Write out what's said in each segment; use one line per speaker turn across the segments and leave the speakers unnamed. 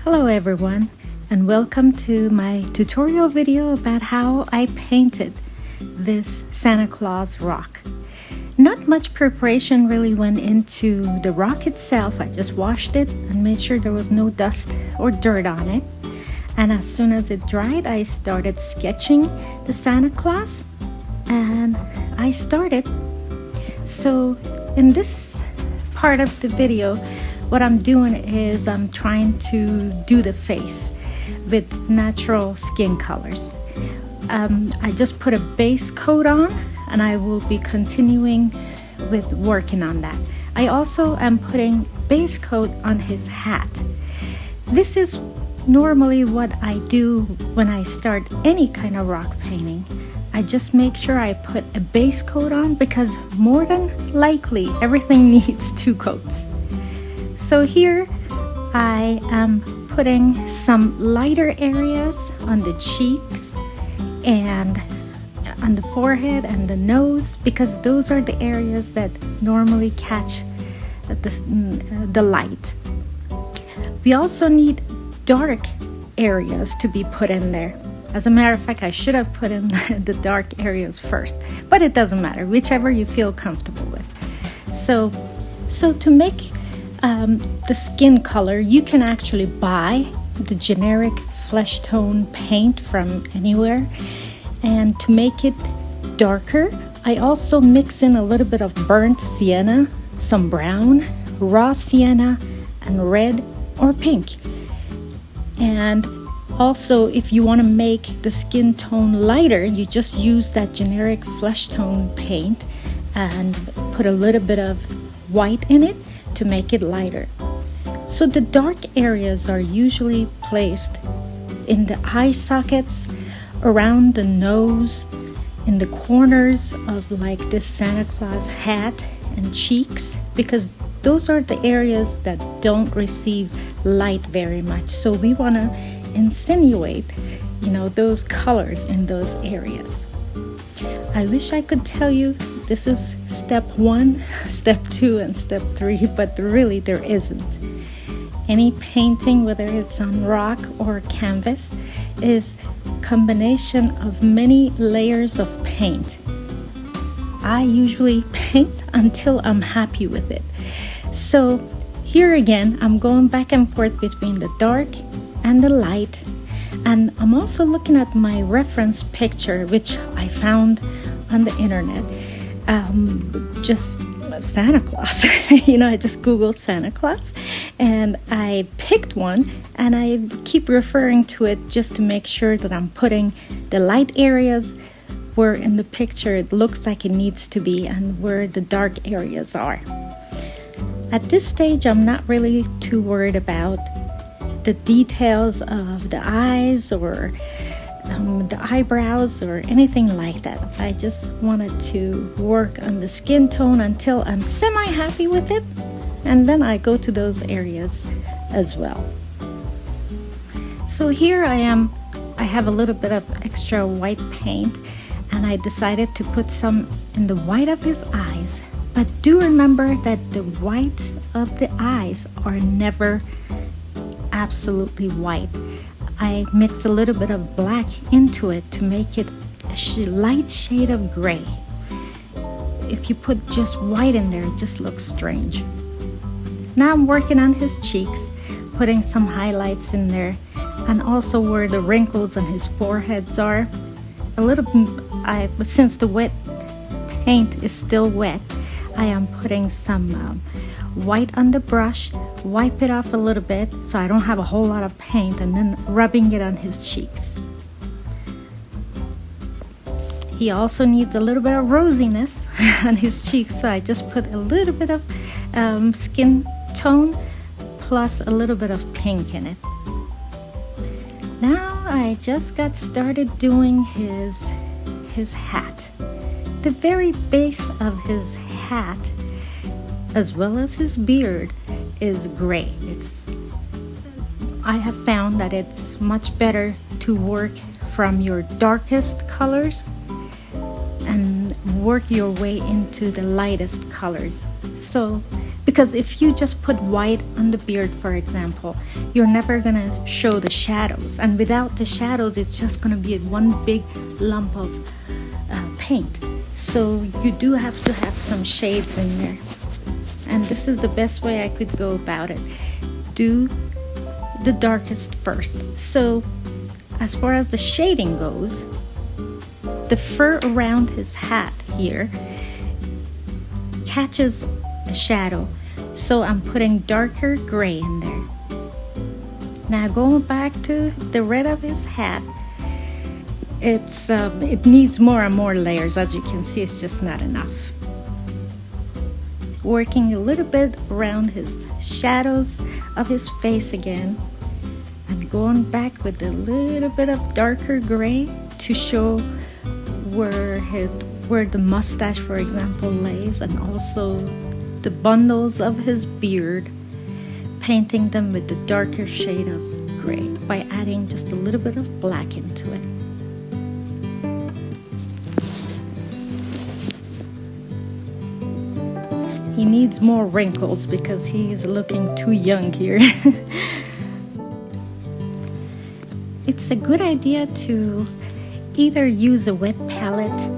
Hello everyone, and welcome to my tutorial video about how I painted this Santa Claus rock. Not much preparation really went into the rock itself. I just washed it and made sure there was no dust or dirt on it. And as soon as it dried, I started sketching the Santa Claus, and I started. So in this part of the video, what I'm doing is I'm trying to do the face with natural skin colors. I just put a base coat on, and I will be continuing with working on that. I also am putting base coat on his hat. This is normally what I do when I start any kind of rock painting. I just make sure I put a base coat on because more than likely everything needs two coats. So here I am putting some lighter areas on the cheeks and on the forehead and the nose, because those are the areas that normally catch the light. We also need dark areas to be put in there. As a matter of fact, I should have put in the dark areas first, but it doesn't matter, whichever you feel comfortable with. So to make the skin color, you can actually buy the generic flesh tone paint from anywhere. And to make it darker, I also mix in a little bit of burnt sienna, some brown, raw sienna, and red or pink. And also, if you want to make the skin tone lighter, you just use that generic flesh tone paint and put a little bit of white in it to make it lighter. So the dark areas are usually placed in the eye sockets, around the nose, in the corners of like this Santa Claus hat and cheeks, because those are the areas that don't receive light very much. So we want to insinuate, those colors in those areas. I wish I could tell you this is step 1, step 2, and step 3, but really there isn't. Any painting, whether it's on rock or canvas, is a combination of many layers of paint. I usually paint until I'm happy with it. So here again, I'm going back and forth between the dark and the light. And I'm also looking at my reference picture, which I found on the internet. Just Santa Claus. I just Googled Santa Claus and I picked one, and I keep referring to it just to make sure that I'm putting the light areas where in the picture it looks like it needs to be and where the dark areas are. At this stage, I'm not really too worried about the details of the eyes or the eyebrows or anything like that. I just wanted to work on the skin tone until I'm semi-happy with it, and then I go to those areas as well. So here I have a little bit of extra white paint, and I decided to put some in the white of his eyes. But do remember that the whites of the eyes are never absolutely white. I mix a little bit of black into it to make it a light shade of gray. If you put just white in there, it just looks strange. Now I'm working on his cheeks, putting some highlights in there, and also where the wrinkles on his foreheads are. Since the wet paint is still wet, I am putting some white on the brush, wipe it off a little bit so I don't have a whole lot of paint, and then rubbing it on his cheeks. He also needs a little bit of rosiness on his cheeks, so I just put a little bit of skin tone plus a little bit of pink in it. Now I just got started doing his hat. The very base of his hat, as well as his beard, is gray. I have found that it's much better to work from your darkest colors and work your way into the lightest colors. So Because if you just put white on the beard, for example, you're never gonna show the shadows, and without the shadows it's just gonna be one big lump of paint. So you do have to have some shades in there, and this is the best way I could go about it. Do the darkest first. So as far as the shading goes, the fur around his hat here catches a shadow, so I'm putting darker gray in there. Now going back to the red of his hat, it needs more and more layers. As you can see, it's just not enough. Working a little bit around his shadows of his face again. I'm going back with a little bit of darker gray to show where the mustache, for example, lays, and also the bundles of his beard, painting them with the darker shade of gray by adding just a little bit of black into it. He needs more wrinkles because he is looking too young here. It's a good idea to either use a wet palette,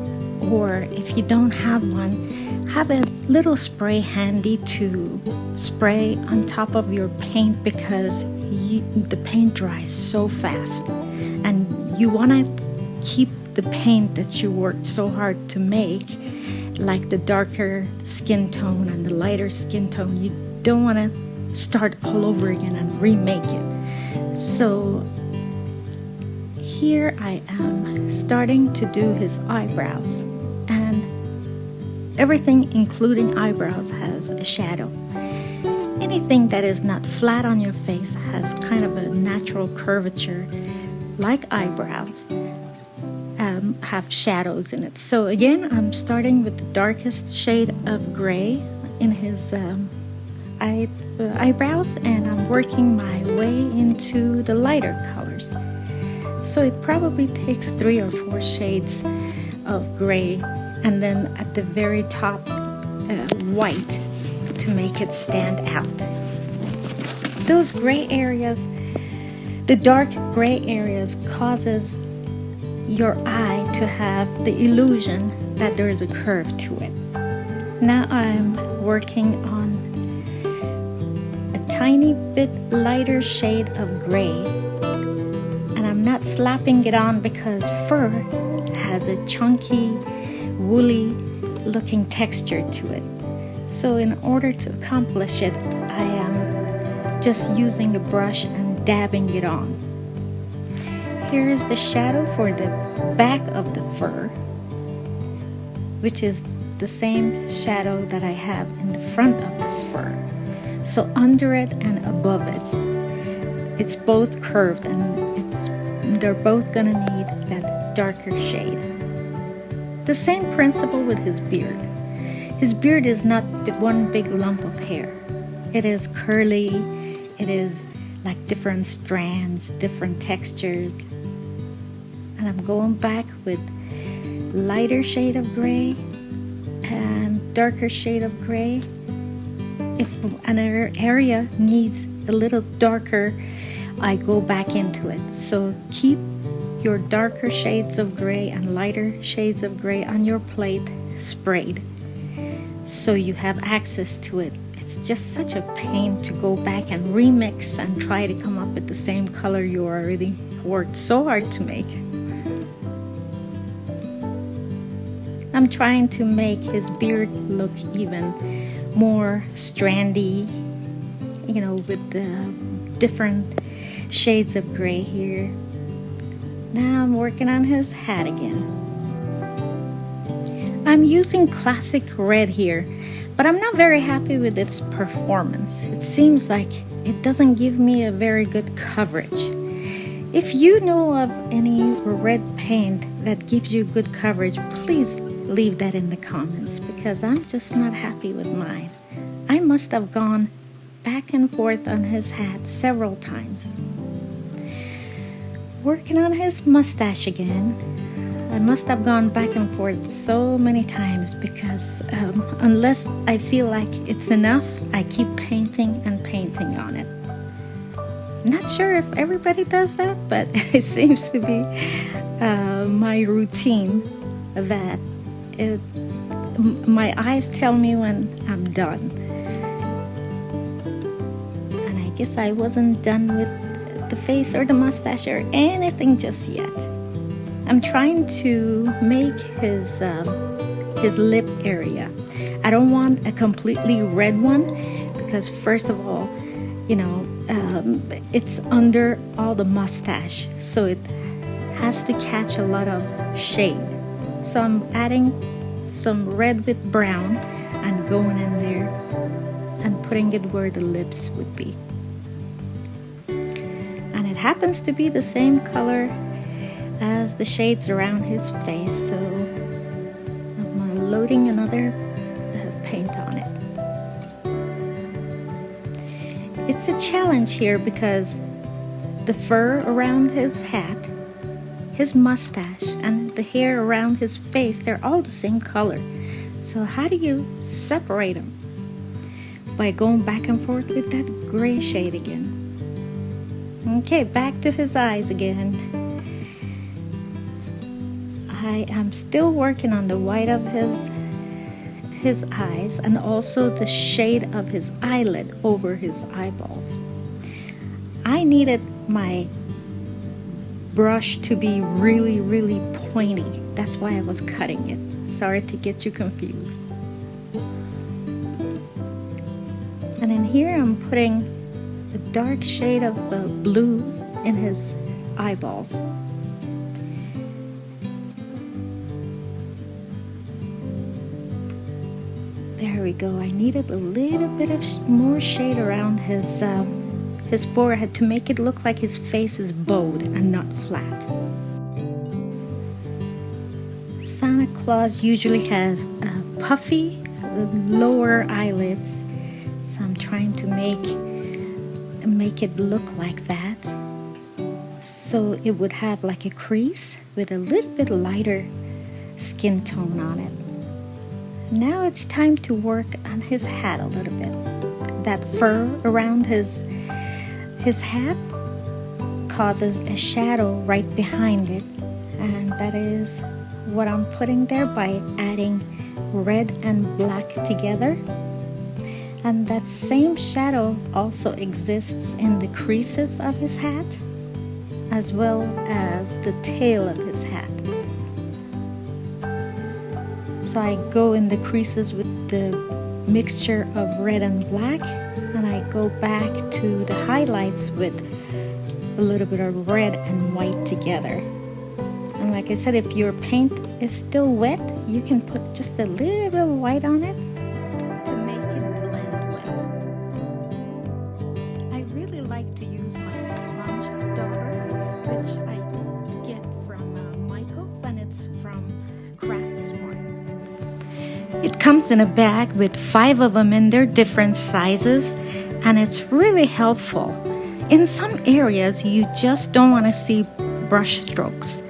or if you don't have one, have a little spray handy to spray on top of your paint, because the paint dries so fast, and you want to keep the paint that you worked so hard to make, like the darker skin tone and the lighter skin tone. You don't want to start all over again and remake it. So here I am starting to do his eyebrows, and everything including eyebrows has a shadow. Anything that is not flat on your face has kind of a natural curvature, like eyebrows, have shadows in it. So again, I'm starting with the darkest shade of gray in his eyebrows, and I'm working my way into the lighter colors. So it probably takes 3 or 4 shades of gray, and then at the very top white to make it stand out. Those gray areas, the dark gray areas, causes your eye to have the illusion that there is a curve to it. Now I'm working on a tiny bit lighter shade of gray, and I'm not slapping it on because fur has a chunky, woolly looking texture to it. So in order to accomplish it, I am just using a brush and dabbing it on. Here is the shadow for the back of the fur, which is the same shadow that I have in the front of the fur. So under it and above it, it's both curved, and they're both gonna need that darker shade. The same principle with his beard. His beard is not one big lump of hair. It is curly, it is like different strands, different textures. And I'm going back with lighter shade of gray and darker shade of gray. If another area needs a little darker, I go back into it. So keep your darker shades of gray and lighter shades of gray on your plate sprayed, so you have access to it. It's just such a pain to go back and remix and try to come up with the same color you already worked so hard to make. I'm trying to make his beard look even more strandy, you know, with the different shades of gray here. Now I'm working on his hat again. I'm using classic red here, but I'm not very happy with its performance. It seems like it doesn't give me a very good coverage. If you know of any red paint that gives you good coverage, please leave that in the comments, because I'm just not happy with mine. I must have gone back and forth on his hat several times. Working on his mustache again. I must have gone back and forth so many times because unless I feel like it's enough, I keep painting and painting on it. Not sure if everybody does that, but it seems to be my routine that my eyes tell me when I'm done. And I guess I wasn't done with the face or the mustache or anything just yet. I'm trying to make his lip area. I don't want a completely red one because first of all, it's under all the mustache, so it has to catch a lot of shade. So I'm adding some red with brown and going in there and putting it where the lips would be. And it happens to be the same color as the shades around his face, so I'm loading another paint on it. It's a challenge here because the fur around his hat, his mustache, and the hair around his face, they're all the same color. So how do you separate them? By going back and forth with that gray shade again. Okay, back to his eyes again. I am still working on the white of his eyes and also the shade of his eyelid over his eyeballs. I needed my brush to be really, really pointy. That's why I was cutting it. Sorry to get you confused. And in here I'm putting a dark shade of blue in his eyeballs. There we go. I needed a little bit of more shade around his forehead to make it look like his face is bowed and not flat. Santa Claus usually has puffy lower eyelids, so I'm trying to make it look like that, so it would have like a crease with a little bit lighter skin tone on it. Now it's time to work on his hat a little bit. That fur around his hat causes a shadow right behind it, and that is what I'm putting there by adding red and black together. And that same shadow also exists in the creases of his hat as well as the tail of his hat. So I go in the creases with the mixture of red and black, and I go back to the highlights with a little bit of red and white together. And like I said, if your paint is still wet, you can put just a little bit of white on it to make it blend well. I really like to use my sponge dauber, which I get from Michael's, and it's from Craftsmart. It comes in a bag with 5 of them in their different sizes, and it's really helpful. In some areas, you just don't want to see brush strokes.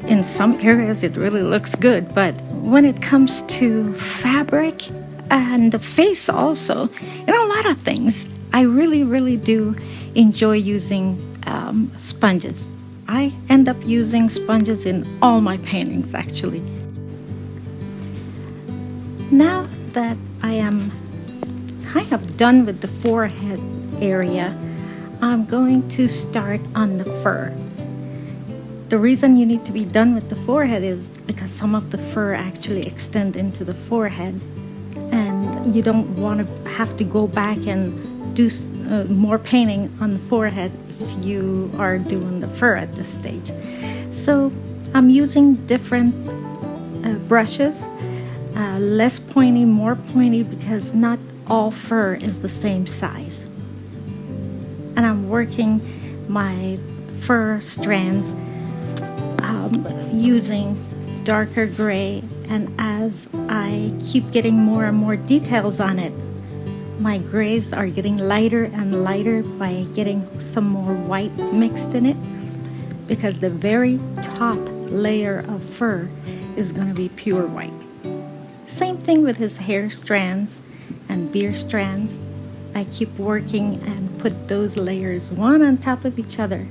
In some areas, it really looks good, but when it comes to fabric and the face also, and a lot of things, I really, really do enjoy using sponges. I end up using sponges in all my paintings, actually. Now that I am kind of done with the forehead area, I'm going to start on the fur. The reason you need to be done with the forehead is because some of the fur actually extend into the forehead, and you don't want to have to go back and do more painting on the forehead if you are doing the fur at this stage. So I'm using different brushes, less pointy, more pointy, because not all fur is the same size. And I'm working my fur strands using darker gray, and as I keep getting more and more details on it, my grays are getting lighter and lighter by getting some more white mixed in it, because the very top layer of fur is going to be pure white. Same thing with his hair strands and beard strands. I keep working and put those layers one on top of each other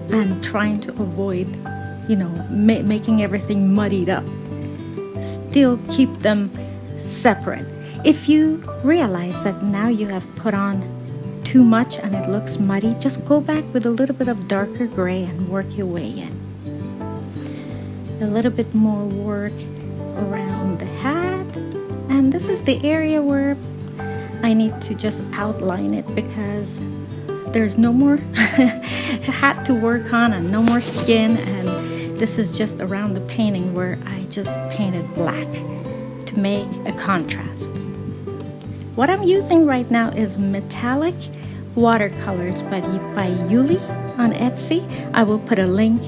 and trying to avoid, making everything muddied up. Still keep them separate. If you realize that now you have put on too much and it looks muddy, just go back with a little bit of darker gray and work your way in. A little bit more work around the hat, and this is the area where I need to just outline it because there's no more hat to work on and no more skin, and this is just around the painting where I just painted black to make a contrast. What I'm using right now is metallic watercolors by IUILE on Etsy. I will put a link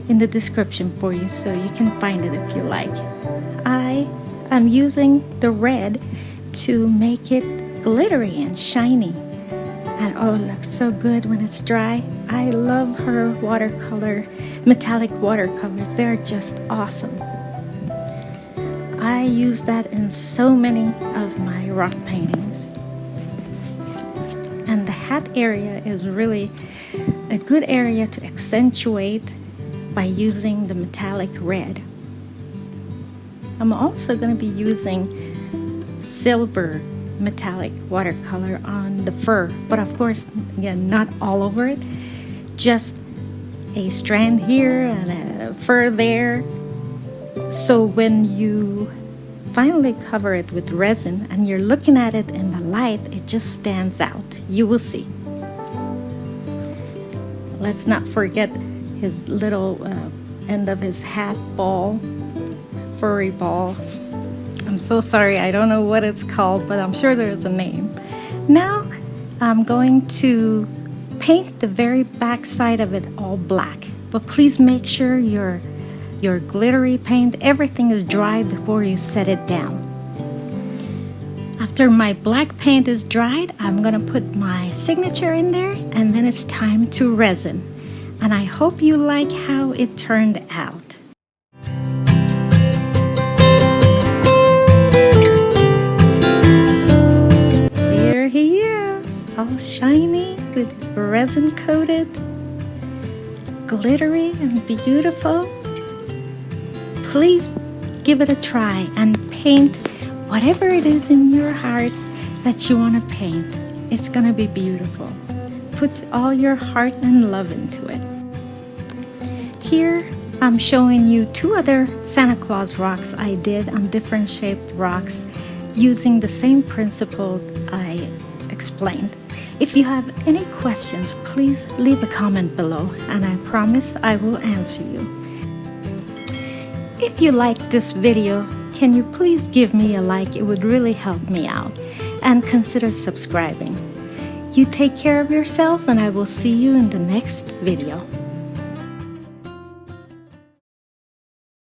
in the description for you so you can find it if you like. I am using the red to make it glittery and shiny, and oh, it looks so good when it's dry. I love her metallic watercolors. They're just awesome. I use that in so many of my rock paintings. And the hat area is really a good area to accentuate by using the metallic red. I'm also going to be using silver metallic watercolor on the fur, but of course, again, not all over it, just a strand here and a fur there. So when you finally cover it with resin and you're looking at it in the light, it just stands out. You will see. Let's not forget his little end of his hat ball, furry ball. I'm so sorry, I don't know what it's called, but I'm sure there's a name. Now I'm going to paint the very back side of it all black, but please make sure your glittery paint, everything is dry before you set it down. After my black paint is dried, I'm gonna put my signature in there, and then it's time to resin. And I hope you like how it turned out. Here he is, all shiny with resin coated, glittery and beautiful. Please give it a try and paint whatever it is in your heart that you want to paint. It's going to be beautiful. Put all your heart and love into it. Here I'm showing you two other Santa Claus rocks I did on different shaped rocks using the same principle I explained. If you have any questions, please leave a comment below and I promise I will answer you. If you liked this video, can you please give me a like? It would really help me out. And consider subscribing. You take care of yourselves and I will see you in the next video.